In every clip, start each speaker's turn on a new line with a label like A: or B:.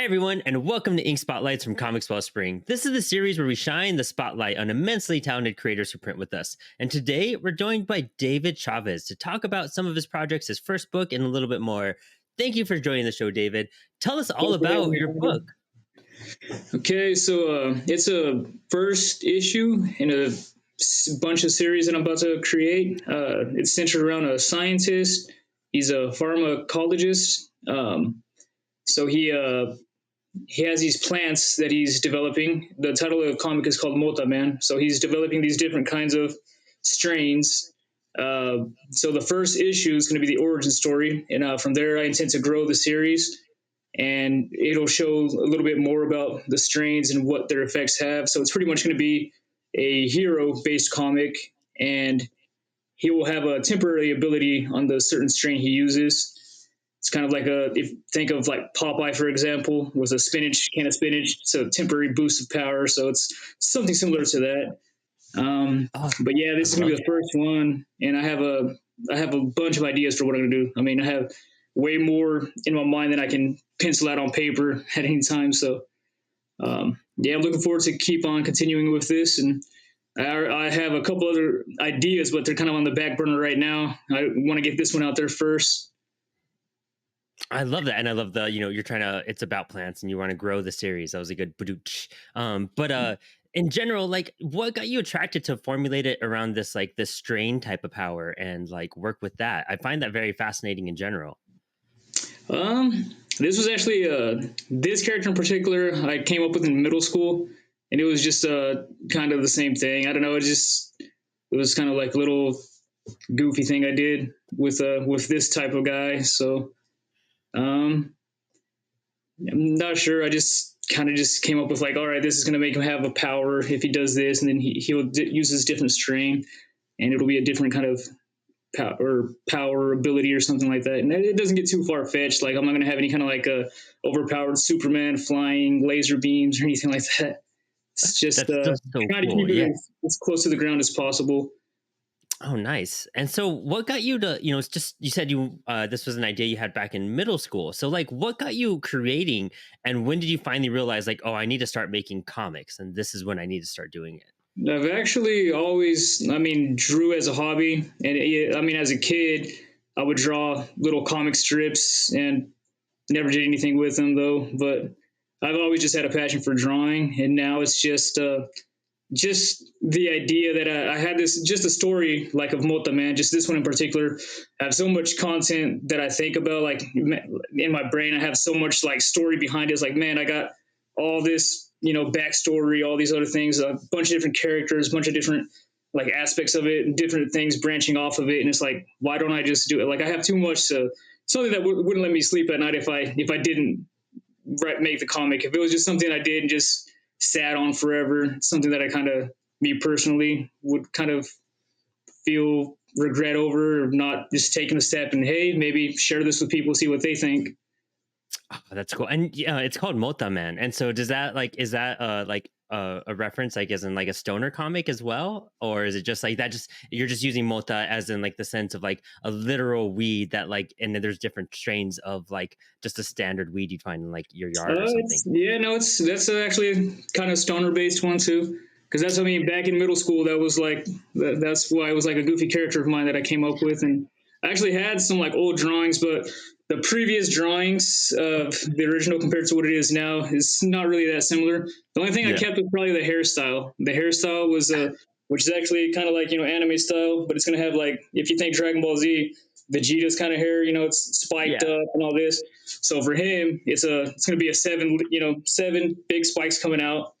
A: Hey everyone, and welcome to Ink Spotlights from Comix Wellspring. This is the series where we shine the spotlight on immensely talented creators who print with us. And today we're joined by David Chavez to talk about some of his projects, his first book, and a little bit more. Thank you for joining the show, David. Tell us all
B: Thanks for having
A: about
B: me,
A: your book.
B: Brandon. Okay, so it's a first issue in a bunch of series that I'm about to create. It's centered around a scientist. He's a pharmacologist. So he has these plants that he's developing. The title of the comic is called Mota Man. So he's developing these different kinds of strains. So the first issue is going to be the origin story, and from there I intend to grow the series, and it'll show a little bit more about the strains and what their effects have. So it's pretty much going to be a hero-based comic, and he will have a temporary ability on the certain strain he uses. It's kind of like if think of like Popeye, for example, with a can of spinach. So temporary boost of power. So it's something similar to that.
A: Oh,
B: But yeah,
A: I
B: this is gonna
A: love
B: be the first one, and I have a bunch of ideas for what I'm gonna do. I mean, I have way more in my mind than I can pencil out on paper at any time. So yeah, I'm looking forward to keep on continuing with this, and I have a couple other ideas, but they're kind of on the back burner right now. I want to get this one out there first.
A: I love that, and I love you're trying to. It's about plants, and you want to grow the series. That was a good badooch. But in general, like, what got you attracted to formulate it around this strain type of power and like work with that? I find that very fascinating in general.
B: This was actually this character in particular I came up with in middle school, and it was just kind of the same thing. I don't know. It was kind of like a little goofy thing I did with this type of guy. So um, I'm not sure. I just kind of just came up with like, all right, this is going to make him have a power if he does this, and then he'll use his different strain, and it'll be a different kind of power ability or something like that. And it doesn't get too far fetched. Like I'm not going to have any kind of like a overpowered Superman flying laser beams or anything like that. It's just
A: That's still so
B: trying to
A: cool.
B: keep it
A: Yeah.
B: as close to the ground as possible.
A: Oh, nice. And so what got you to, it's just you said this was an idea you had back in middle school. So like what got you creating and when did you finally realize like, oh, I need to start making comics and this is when I need to start doing it?
B: I've actually always, I mean, drew as a hobby, and I mean, as a kid, I would draw little comic strips and never did anything with them though. But I've always just had a passion for drawing, and now it's just the idea that I had this just a story like of Mota Man, just this one in particular. I have so much content that I think about, like in my brain. I have so much like story behind it. It's like, man, I got all this, backstory, all these other things, a bunch of different characters, a bunch of different like aspects of it, and different things branching off of it. And it's like, why don't I just do it? Like I have too much, something that wouldn't let me sleep at night if I didn't make the comic. If it was just something I did and just sat on forever, something that I kind of, me personally, would kind of feel regret over, or not just taking a step and, hey, maybe share this with people, see what they think.
A: Oh, that's cool. And yeah, it's called Mota Man. And so does that like is that like a reference like as in like a stoner comic as well? Or is it just like that just you're just using Mota as in like the sense of like a literal weed that like and then there's different strains of like just a standard weed you'd find in like your yard or something?
B: That's actually a kind of stoner based one too. Because that's, I mean, back in middle school, that was like, that's why it was like a goofy character of mine that I came up with. And I actually had some like old drawings, but the previous drawings of the original compared to what it is now is not really that similar. The only thing I
A: Yeah.
B: kept was probably the hairstyle. The hairstyle was, which is actually kind of like, anime style, but it's going to have like, if you think Dragon Ball Z, Vegeta's kind of hair, it's spiked
A: Yeah.
B: up and all this. So for him, it's going to be a seven, seven big spikes coming out.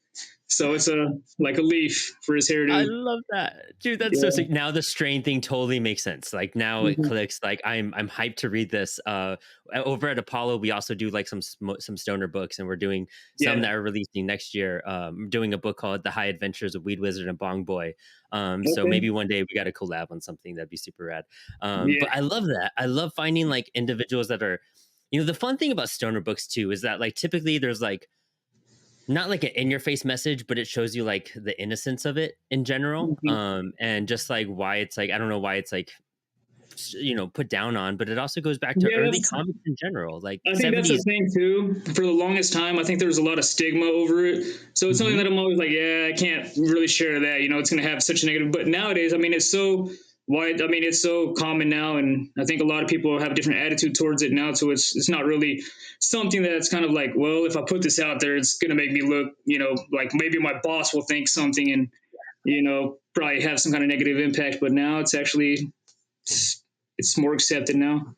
B: So it's like a leaf for his
A: I
B: hairdo.
A: love that. Dude, that's so
B: Yeah.
A: sick. Now the strain thing totally makes sense. Like now it
B: Mhm.
A: clicks. Like I'm hyped to read this. Over at Apollo, we also do like some stoner books and we're doing some
B: Yeah.
A: that are releasing next year. Doing a book called The High Adventures of Weed Wizard and Bong Boy. So
B: Okay.
A: maybe one day we got to collab on something that'd be super rad.
B: Yeah.
A: But I love that. I love finding like individuals that are, the fun thing about stoner books too is that like typically there's like not like an in your face message, but it shows you like the innocence of it in general.
B: Mhm.
A: And just like why it's like, I don't know why it's like put down on, but it also goes back to
B: Yeah,
A: early
B: that's
A: comics in general, like
B: I think that's the
A: 70s.
B: thing too. For the longest time, I think there was a lot of stigma over it. So it's something
A: Mhm.
B: that I'm always like, yeah, I can't really share that. It's going to have such a negative. But nowadays, I mean, it's so wide. I mean, it's so common now, and I think a lot of people have a different attitude towards it now. So it's not really something that's kind of like, well, if I put this out there, it's going to make me look, like maybe my boss will think something, and probably have some kind of negative impact. But now it's more accepted now.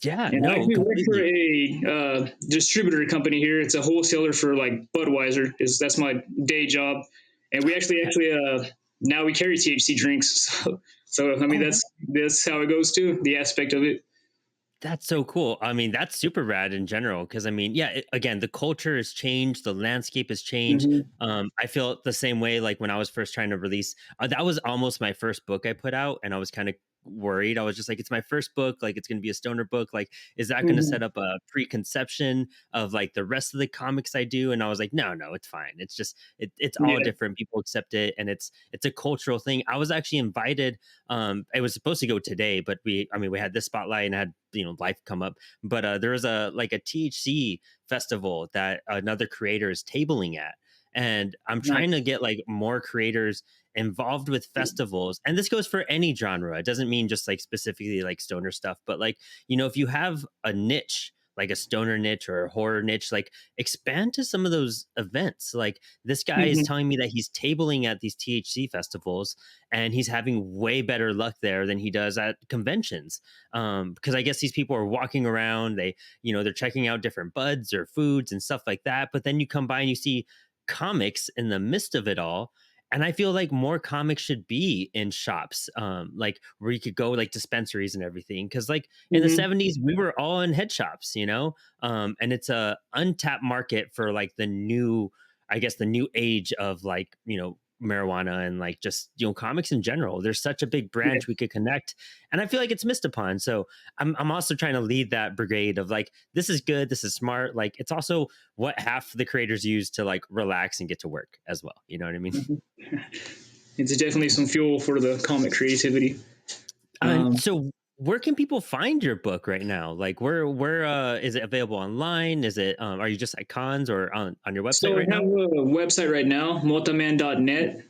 A: Yeah,
B: And I
A: no,
B: actually work for
A: completely.
B: a distributor company here. It's a wholesaler for like Budweiser. That's my day job, and we actually now we carry THC drinks. So I mean
A: Oh,
B: that's how it goes too. The aspect of it.
A: that's so cool. I mean, that's super rad in general because I mean, yeah, again, the culture has changed, the landscape has changed.
B: Hmm.
A: I feel the same way like when I was first trying to release that was almost my first book I put out, and I was kind of worried. I was just like, it's my first book, like it's going to be a stoner book. Like, is that going to
B: Hmm.
A: set up a preconception of like the rest of the comics I do? And I was like, no, no, it's fine. It's just it's all
B: Yeah.
A: different. People accept it, and it's a cultural thing. I was actually invited. It was supposed to go today, but we had this spotlight and had life come up, but there was a THC festival that another creator is tabling at, and I'm trying to
B: Nice.
A: get like more creators involved with festivals, and this goes for any genre. It doesn't mean just like specifically like stoner stuff, but like if you have a niche, like a stoner niche or a horror niche, like expand to some of those events. Like this guy is
B: Hmm.
A: telling me that he's tabling at these THC festivals, and he's having way better luck there than he does at conventions. Because I guess these people are walking around, they're checking out different buds or foods and stuff like that, but then you come by and you see comics in the midst of it all. And I feel like more comics should be in shops, like where you could go like dispensaries and everything. Cause like in the
B: Hmm.
A: 70s, we were all in head shops, and it's a untapped market for like I guess the new age of like, marijuana and like just, comics in general. There's such a big
B: Yeah.
A: branch we could connect. And I feel like it's missed upon. So I'm also trying to lead that brigade of like, this is good, this is smart. Like it's also what half the creators use to like relax and get to work as well. You know what I mean?
B: Hmm. It's definitely some fuel for the comic creativity.
A: And
B: Um,
A: so where can people find your book right now? Like where is it available online? Is it are you just at cons or on your website
B: So I
A: right
B: have
A: now?
B: a website right now, multiman.net.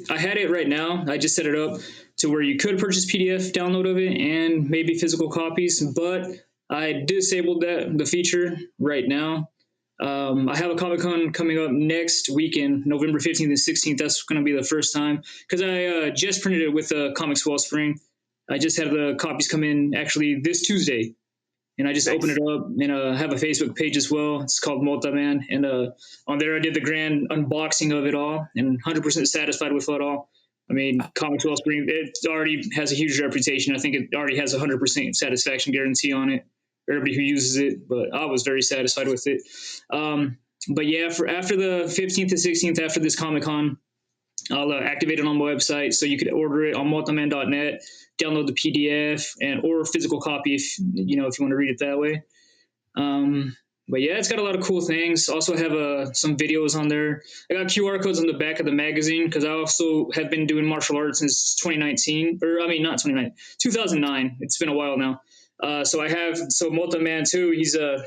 B: I had it right now. I just set it up to where you could purchase PDF download of it and maybe physical copies, but I disabled the feature right now. I have a Comic Con coming up next weekend, November 15th and 16th. That's going to be the first time because I just printed it with Comix Wellspring. I just had the copies come in actually this Tuesday, and I just opened
A: Nice.
B: it up and have a Facebook page as well. It's called Multiman, and on there I did the grand unboxing of it all, and 100% satisfied with it all. I mean, Comics Wellspring, it already has a huge reputation. I think it already has a 100% satisfaction guarantee on it. Everybody who uses it, but I was very satisfied with it. But yeah, for after the 15th to 16th, after this Comic Con, I'll activate it on my website, so you could order it on multiman.net, download the PDF and or physical copy if you want to read it that way. Um, but yeah, it's got a lot of cool things. Also have some videos on there. I got QR codes on the back of the magazine because I also have been doing martial arts since 2019, or I mean not 2019, 2009. It's been a while now. So Multiman too.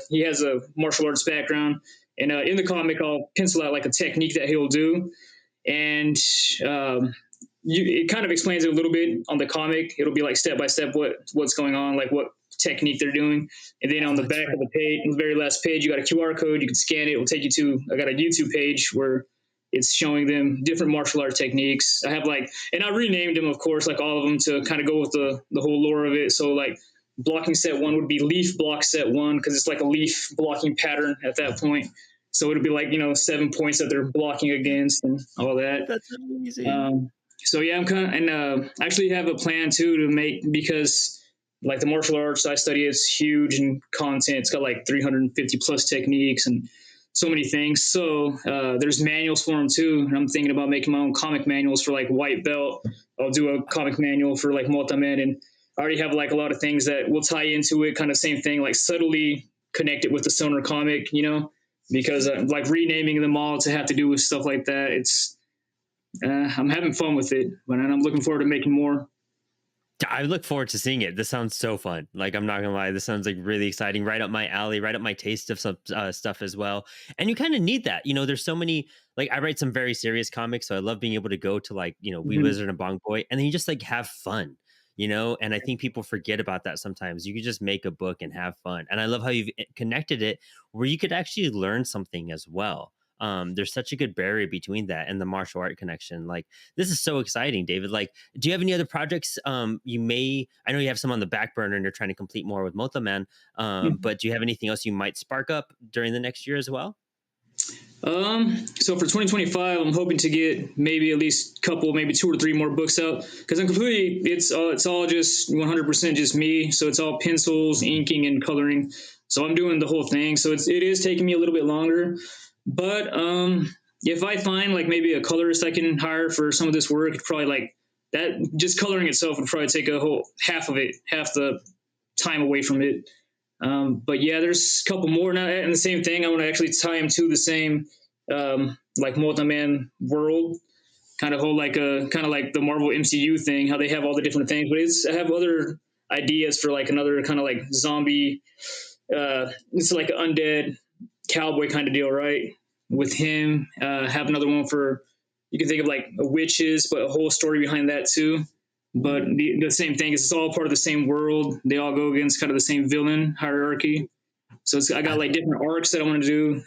B: He has a martial arts background, and in the comic I'll pencil out like a technique that he'll do, and um, it kind of explains it a little bit on the comic. It'll be like step by step what's going on, like what technique they're doing, and then on
A: Oh,
B: the
A: that's
B: back
A: right.
B: of the page, on the very last page, you got a QR code. You can scan it. It will take you to. I got a YouTube page where it's showing them different martial art techniques. I have and I renamed them, of course, like all of them to kind of go with the whole lore of it. So like blocking set one would be leaf block set one because it's like a leaf blocking pattern at that point. So it'll be like 7 points that they're blocking against and all that.
A: That's amazing.
B: Um, so yeah, I'm kind of, and I actually have a plan too to make because like the martial arts I study is huge in content. It's got like 350 plus techniques and so many things. So there's manuals for them too, and I'm thinking about making my own comic manuals for like white belt. I'll do a comic manual for like multi-man, and I already have like a lot of things that will tie into it. Kind of same thing, like subtly connect it with the stoner comic, because like renaming them all to have to do with stuff like that. I'm having fun with it, and I'm looking forward to making more.
A: I look forward to seeing it. This sounds so fun. Like, I'm not gonna lie, this sounds like really exciting, right up my alley, right up my taste of some stuff as well. And you kind of need that. There's so many. Like, I write some very serious comics, so I love being able to go to like Wee
B: Mhm.
A: Wizard and Bong Boy, and then you just like have fun. And I think people forget about that sometimes. You could just make a book and have fun. And I love how you've connected it where you could actually learn something as well. There's such a good barrier between that and the martial art connection. Like, this is so exciting, David. Like, do you have any other projects I know you have some on the back burner and you're trying to complete more with Mothman, but do you have anything else you might spark up during the next year as well?
B: So for 2025, I'm hoping to get maybe at least a couple, maybe two or three more books out because it's all just 100% just me. So it's all pencils, inking, and coloring. So I'm doing the whole thing. So it is taking me a little bit longer, but if I find like maybe a colorist I can hire for some of this work, it's probably like that. Just coloring itself would probably take a whole half of it, half the time away from it. But yeah, there's a couple more now, and the same thing. I want to actually tie them to the same like multi-man world, kind of like the Marvel MCU thing, how they have all the different things. But I have other ideas for like another kind of like zombie. It's like an undead cowboy kind of deal, right? With him, have another one for you can think of like witches, but a whole story behind that too. But the same thing is it's all part of the same world. They all go against kind of the same villain hierarchy. So I got
A: I,
B: like different arcs that I want to do.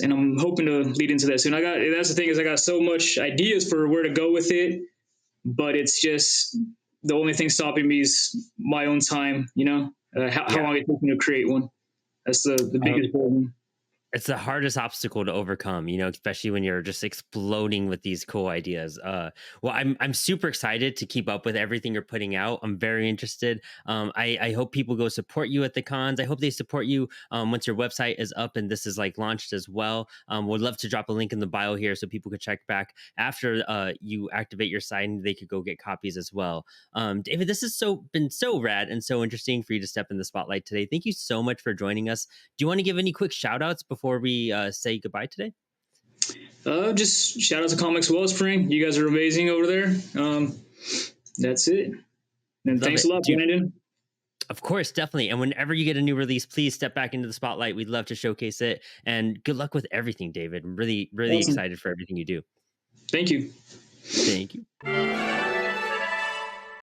B: And I'm hoping to lead into that soon. That's the thing is I got so much ideas for where to go with it, but it's just the only thing stopping me is my own time. How
A: yeah.
B: long it takes me to create one. That's the biggest problem.
A: It's the hardest obstacle to overcome, especially when you're just exploding with these cool ideas. Well, I'm super excited to keep up with everything you're putting out. I'm very interested. I hope people go support you at the cons. I hope they support you once your website is up and this is like launched as well. Would love to drop a link in the bio here so people could check back after you activate your site and they could go get copies as well. David, this has been so rad and so interesting for you to step in the spotlight today. Thank you so much for joining us. Do you want to give any quick shout outs before we say goodbye today?
B: Just shout out to Comix Wellspring. You guys are amazing over there. That's it. And
A: Love
B: thanks a
A: it.
B: lot, Brandon.
A: Of course, definitely. And whenever you get a new release, please step back into the spotlight. We'd love to showcase it. And good luck with everything, David. I'm really, really
B: Awesome.
A: excited for everything you do.
B: Thank you.
A: Thank you.